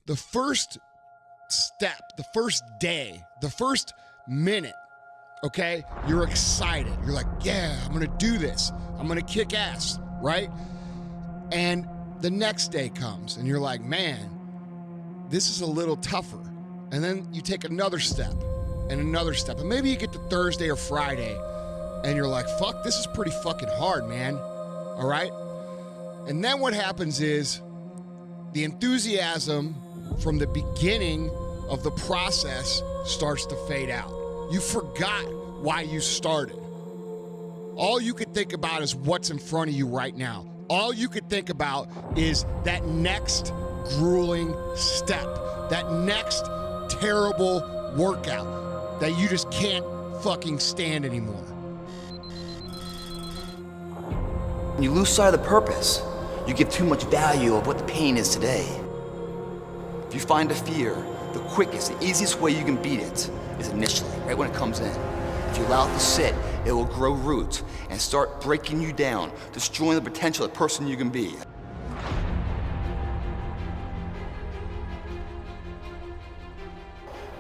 the first step, the first day, the first minute, okay, you're excited. You're like, yeah, I'm gonna do this. I'm gonna kick ass, right? And the next day comes and you're like, man, this is a little tougher. And then you take another step and another step. And maybe you get to Thursday or Friday and you're like, fuck, this is pretty fucking hard, man. All right? And then what happens is the enthusiasm from the beginning of the process starts to fade out. You forgot why you started. All you could think about is what's in front of you right now. All you could think about is that next grueling step, that next terrible workout that you just can't fucking stand anymore. When you lose sight of the purpose, you give too much value of what the pain is today. If you find a fear, the quickest, the easiest way you can beat it is initially, right when it comes in. If you allow it to sit, it will grow roots and start breaking you down, destroying the potential of the person you can be.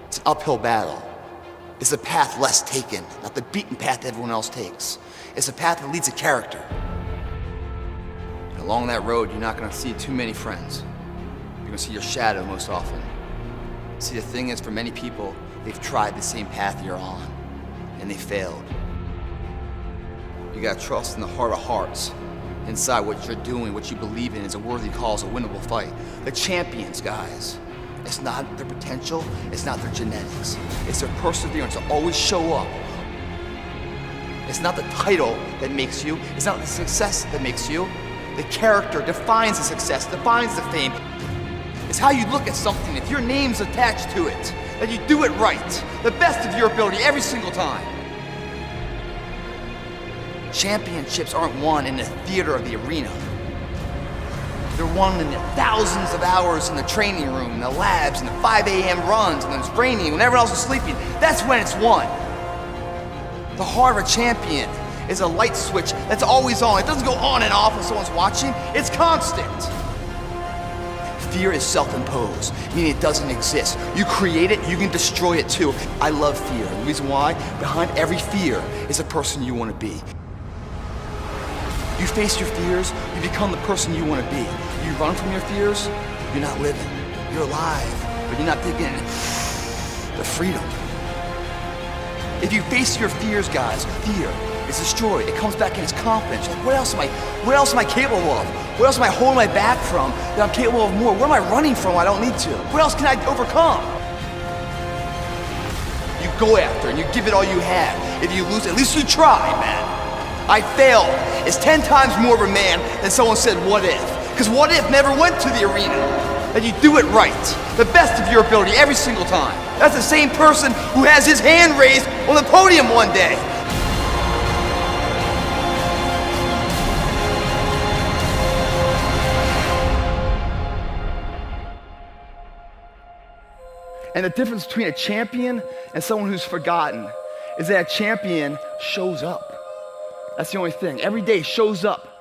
It's an uphill battle. It's a path less taken, not the beaten path everyone else takes. It's a path that leads to character. And along that road, you're not gonna see too many friends. You're gonna see your shadow most often. See, the thing is, for many people, they've tried the same path you're on, and they failed. You gotta trust in the heart of hearts. Inside what you're doing, what you believe in is a worthy cause, a winnable fight. The champions, guys, it's not their potential, it's not their genetics. It's their perseverance to always show up. It's not the title that makes you, it's not the success that makes you. The character defines the success, defines the fame. It's how you look at something. If your name's attached to it, that you do it right, the best of your ability every single time. Championships aren't won in the theater of the arena. They're won in the thousands of hours in the training room, in the labs, in the 5 a.m. runs, and then it's raining when everyone else is sleeping. That's when it's won. The heart of a champion is a light switch that's always on. It doesn't go on and off when someone's watching. It's constant. Fear is self-imposed, meaning it doesn't exist. You create it, you can destroy it too. I love fear. The reason why? Behind every fear is a person you want to be. You face your fears, you become the person you want to be. You run from your fears, you're not living. You're alive, but you're not taking the freedom. If you face your fears, guys, fear is destroyed. It comes back in its confidence. Like, what else am I capable of? What else am I holding my back from that I'm capable of more? What am I running from I don't need to? What else can I overcome? You go after and you give it all you have. If you lose, at least you try, man. I failed is 10 times more of a man than someone said, what if? Because what if never went to the arena? And you do it right, the best of your ability every single time. That's the same person who has his hand raised on the podium one day. And the difference between a champion and someone who's forgotten is that a champion shows up. That's the only thing. Every day shows up.